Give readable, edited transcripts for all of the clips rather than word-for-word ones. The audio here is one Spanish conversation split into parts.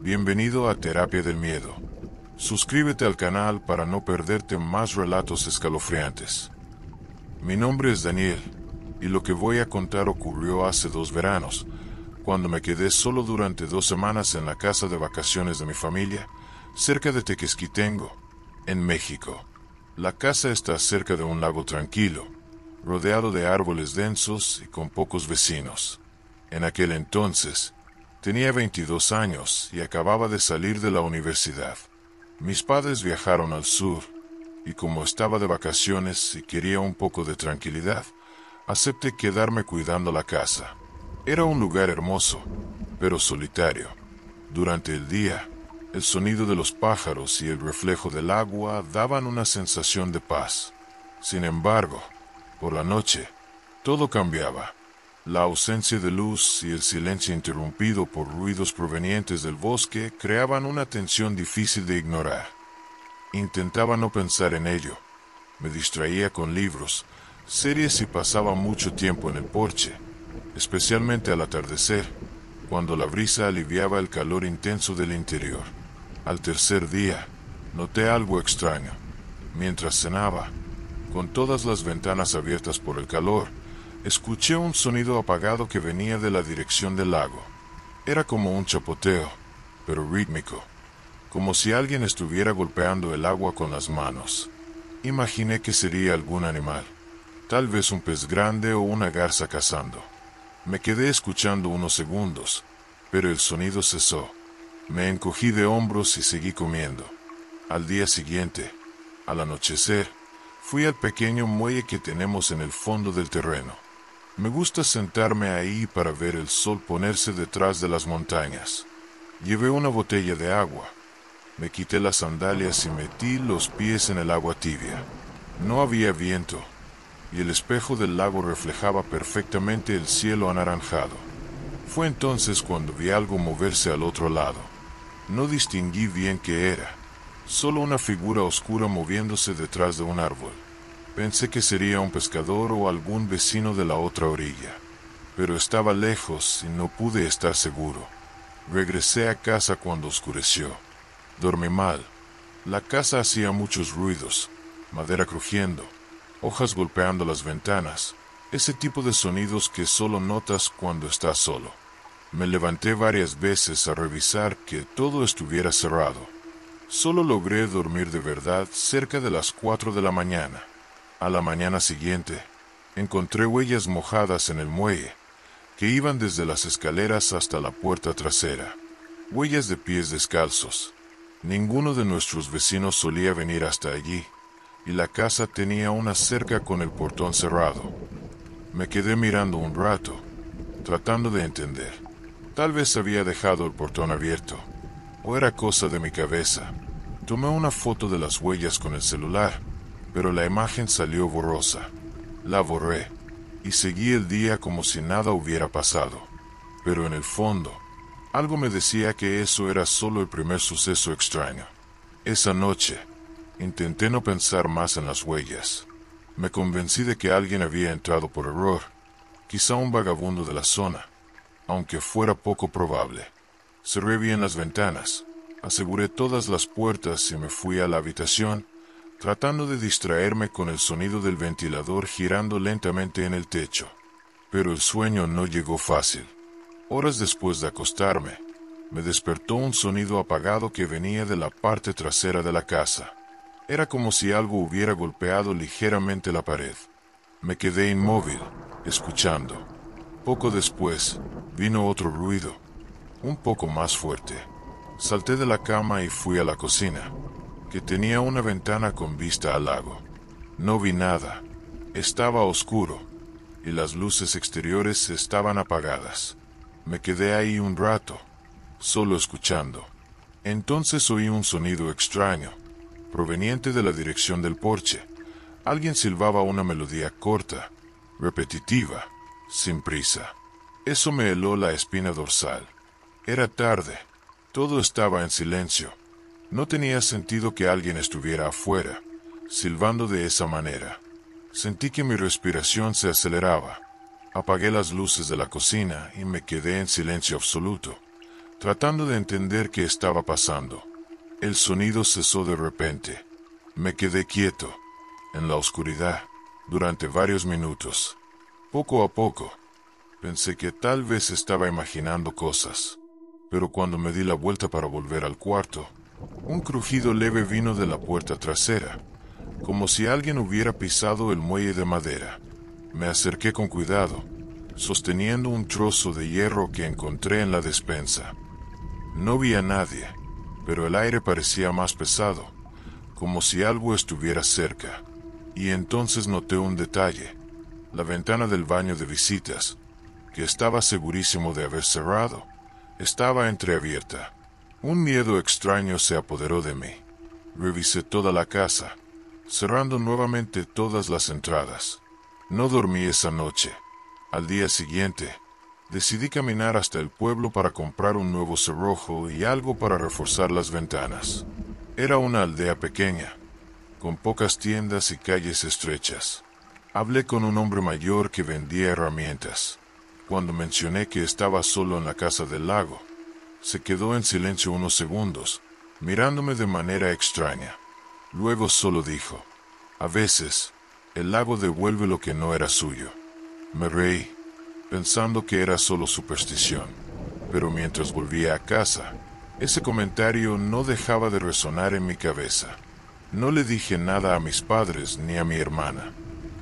Bienvenido a Terapia del Miedo. Suscríbete al canal para no perderte más relatos escalofriantes. Mi nombre es Daniel, y lo que voy a contar ocurrió hace 2 veranos, cuando me quedé solo durante 2 semanas en la casa de vacaciones de mi familia, cerca de Tequesquitengo, en México. La casa está cerca de un lago tranquilo, rodeado de árboles densos y con pocos vecinos. En aquel entonces, tenía 22 años y acababa de salir de la universidad. Mis padres viajaron al sur, y como estaba de vacaciones y quería un poco de tranquilidad, acepté quedarme cuidando la casa. Era un lugar hermoso, pero solitario. Durante el día, el sonido de los pájaros y el reflejo del agua daban una sensación de paz. Sin embargo, por la noche, todo cambiaba. La ausencia de luz y el silencio interrumpido por ruidos provenientes del bosque creaban una tensión difícil de ignorar. Intentaba no pensar en ello. Me distraía con libros, series y pasaba mucho tiempo en el porche, especialmente al atardecer, cuando la brisa aliviaba el calor intenso del interior. Al tercer día, noté algo extraño. Mientras cenaba, con todas las ventanas abiertas por el calor, escuché un sonido apagado que venía de la dirección del lago. Era como un chapoteo, pero rítmico, como si alguien estuviera golpeando el agua con las manos. Imaginé que sería algún animal, tal vez un pez grande o una garza cazando. Me quedé escuchando unos segundos, pero el sonido cesó. Me encogí de hombros y seguí comiendo. Al día siguiente, al anochecer, fui al pequeño muelle que tenemos en el fondo del terreno. Me gusta sentarme ahí para ver el sol ponerse detrás de las montañas. Llevé una botella de agua. Me quité las sandalias y metí los pies en el agua tibia. No había viento, y el espejo del lago reflejaba perfectamente el cielo anaranjado. Fue entonces cuando vi algo moverse al otro lado. No distinguí bien qué era, solo una figura oscura moviéndose detrás de un árbol. Pensé que sería un pescador o algún vecino de la otra orilla, pero estaba lejos y no pude estar seguro. Regresé a casa cuando oscureció. Dormí mal. La casa hacía muchos ruidos, madera crujiendo, hojas golpeando las ventanas, ese tipo de sonidos que solo notas cuando estás solo. Me levanté varias veces a revisar que todo estuviera cerrado. Solo logré dormir de verdad cerca de las 4 de la mañana. A la mañana siguiente, encontré huellas mojadas en el muelle, que iban desde las escaleras hasta la puerta trasera. Huellas de pies descalzos. Ninguno de nuestros vecinos solía venir hasta allí, y la casa tenía una cerca con el portón cerrado. Me quedé mirando un rato, tratando de entender. Tal vez había dejado el portón abierto, o era cosa de mi cabeza. Tomé una foto de las huellas con el celular, pero la imagen salió borrosa. La borré, y seguí el día como si nada hubiera pasado. Pero en el fondo, algo me decía que eso era solo el primer suceso extraño. Esa noche, intenté no pensar más en las huellas. Me convencí de que alguien había entrado por error, quizá un vagabundo de la zona, aunque fuera poco probable. Cerré bien las ventanas, aseguré todas las puertas y me fui a la habitación, tratando de distraerme con el sonido del ventilador girando lentamente en el techo. Pero el sueño no llegó fácil. Horas después de acostarme, me despertó un sonido apagado que venía de la parte trasera de la casa. Era como si algo hubiera golpeado ligeramente la pared. Me quedé inmóvil, escuchando. Poco después, vino otro ruido, un poco más fuerte. Salté de la cama y fui a la cocina, que tenía una ventana con vista al lago. No vi nada. Estaba oscuro, y las luces exteriores estaban apagadas. Me quedé ahí un rato, solo escuchando. Entonces oí un sonido extraño, proveniente de la dirección del porche. Alguien silbaba una melodía corta, repetitiva, sin prisa. Eso me heló la espina dorsal. Era tarde. Todo estaba en silencio. No tenía sentido que alguien estuviera afuera, silbando de esa manera. Sentí que mi respiración se aceleraba. Apagué las luces de la cocina y me quedé en silencio absoluto, tratando de entender qué estaba pasando. El sonido cesó de repente. Me quedé quieto, en la oscuridad, durante varios minutos. Poco a poco, pensé que tal vez estaba imaginando cosas. Pero cuando me di la vuelta para volver al cuarto, un crujido leve vino de la puerta trasera, como si alguien hubiera pisado el muelle de madera. Me acerqué con cuidado, sosteniendo un trozo de hierro que encontré en la despensa. No vi a nadie, pero el aire parecía más pesado, como si algo estuviera cerca. Y entonces noté un detalle: la ventana del baño de visitas, que estaba segurísimo de haber cerrado, estaba entreabierta. Un miedo extraño se apoderó de mí. Revisé toda la casa, cerrando nuevamente todas las entradas. No dormí esa noche. Al día siguiente, decidí caminar hasta el pueblo para comprar un nuevo cerrojo y algo para reforzar las ventanas. Era una aldea pequeña, con pocas tiendas y calles estrechas. Hablé con un hombre mayor que vendía herramientas. Cuando mencioné que estaba solo en la casa del lago, se quedó en silencio unos segundos, mirándome de manera extraña. Luego solo dijo: a veces, el lago devuelve lo que no era suyo. Me reí, pensando que era solo superstición. Pero mientras volvía a casa, ese comentario no dejaba de resonar en mi cabeza. No le dije nada a mis padres ni a mi hermana.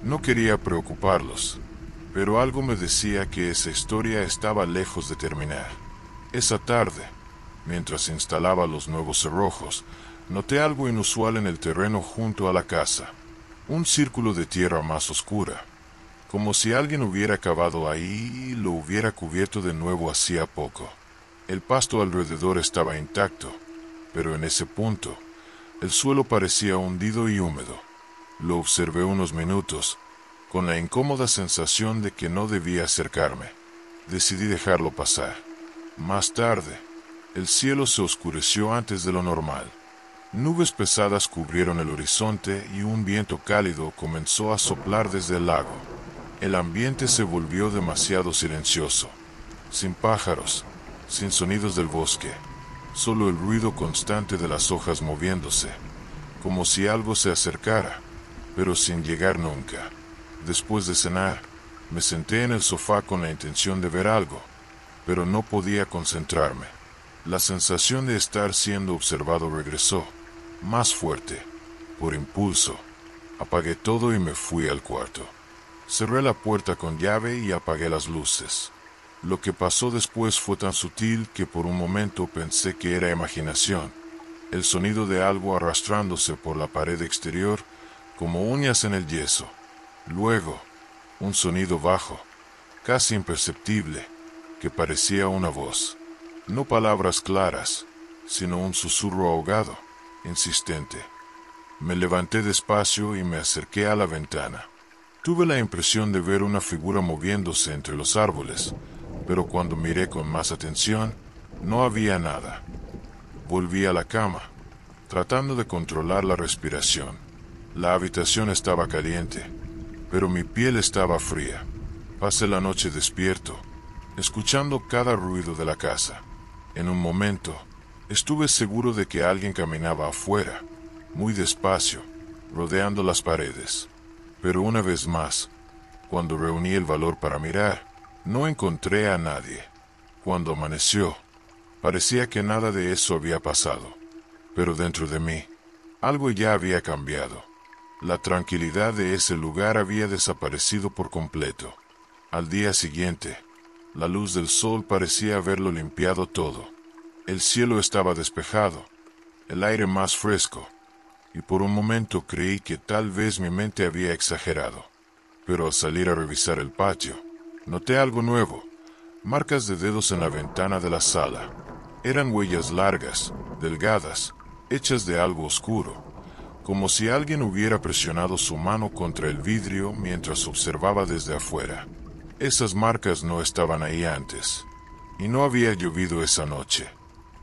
No quería preocuparlos, pero algo me decía que esa historia estaba lejos de terminar. Esa tarde, mientras instalaba los nuevos cerrojos, noté algo inusual en el terreno junto a la casa. Un círculo de tierra más oscura, como si alguien hubiera cavado ahí y lo hubiera cubierto de nuevo hacía poco. El pasto alrededor estaba intacto, pero en ese punto, el suelo parecía hundido y húmedo. Lo observé unos minutos, con la incómoda sensación de que no debía acercarme. Decidí dejarlo pasar. Más tarde, el cielo se oscureció antes de lo normal. Nubes pesadas cubrieron el horizonte y un viento cálido comenzó a soplar desde el lago. El ambiente se volvió demasiado silencioso, sin pájaros, sin sonidos del bosque, solo el ruido constante de las hojas moviéndose, como si algo se acercara, pero sin llegar nunca. Después de cenar, me senté en el sofá con la intención de ver algo, pero no podía concentrarme. La sensación de estar siendo observado regresó, más fuerte. Por impulso, apagué todo y me fui al cuarto. Cerré la puerta con llave y apagué las luces. Lo que pasó después fue tan sutil que por un momento pensé que era imaginación. El sonido de algo arrastrándose por la pared exterior, como uñas en el yeso. Luego, un sonido bajo, casi imperceptible, que parecía una voz. No palabras claras, sino un susurro ahogado, insistente. Me levanté despacio y me acerqué a la ventana. Tuve la impresión de ver una figura moviéndose entre los árboles, pero cuando miré con más atención, no había nada. Volví a la cama, tratando de controlar la respiración. La habitación estaba caliente, pero mi piel estaba fría. Pasé la noche despierto, escuchando cada ruido de la casa. En un momento, estuve seguro de que alguien caminaba afuera, muy despacio, rodeando las paredes. Pero una vez más, cuando reuní el valor para mirar, no encontré a nadie. Cuando amaneció, parecía que nada de eso había pasado. Pero dentro de mí, algo ya había cambiado. La tranquilidad de ese lugar había desaparecido por completo. Al día siguiente, la luz del sol parecía haberlo limpiado todo. El cielo estaba despejado, el aire más fresco, y por un momento creí que tal vez mi mente había exagerado. Pero al salir a revisar el patio, noté algo nuevo: marcas de dedos en la ventana de la sala. Eran huellas largas, delgadas, hechas de algo oscuro, como si alguien hubiera presionado su mano contra el vidrio mientras observaba desde afuera. Esas marcas no estaban ahí antes, y no había llovido esa noche.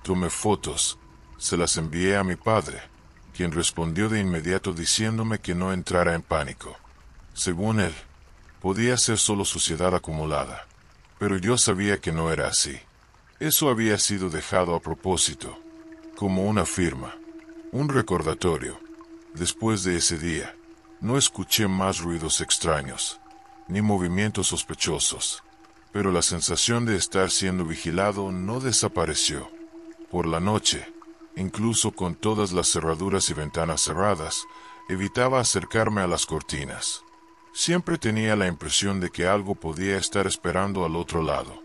Tomé fotos, se las envié a mi padre, quien respondió de inmediato diciéndome que no entrara en pánico. Según él, podía ser solo suciedad acumulada, pero yo sabía que no era así. Eso había sido dejado a propósito, como una firma, un recordatorio. Después de ese día, no escuché más ruidos extraños, ni movimientos sospechosos, pero la sensación de estar siendo vigilado no desapareció. Por la noche, incluso con todas las cerraduras y ventanas cerradas, evitaba acercarme a las cortinas. Siempre tenía la impresión de que algo podía estar esperando al otro lado.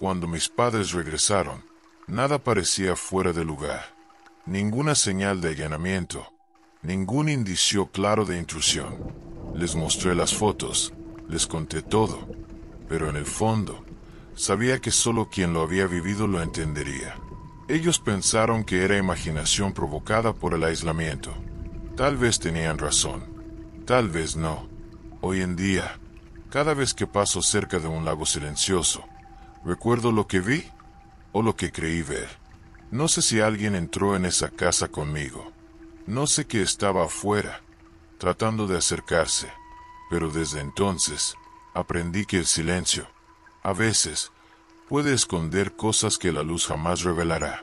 Cuando mis padres regresaron, nada parecía fuera de lugar. Ninguna señal de allanamiento, ningún indicio claro de intrusión. Les mostré las fotos, les conté todo, pero en el fondo, sabía que solo quien lo había vivido lo entendería. Ellos pensaron que era imaginación provocada por el aislamiento. Tal vez tenían razón, tal vez no. Hoy en día, cada vez que paso cerca de un lago silencioso, recuerdo lo que vi o lo que creí ver. No sé si alguien entró en esa casa conmigo. No sé qué estaba afuera, tratando de acercarse, pero desde entonces aprendí que el silencio, a veces, puede esconder cosas que la luz jamás revelará.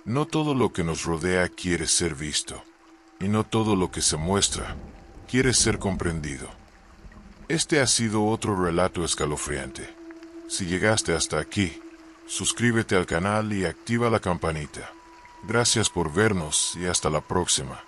No todo lo que nos rodea quiere ser visto, y no todo lo que se muestra quiere ser comprendido. Este ha sido otro relato escalofriante. Si llegaste hasta aquí, suscríbete al canal y activa la campanita. Gracias por vernos y hasta la próxima.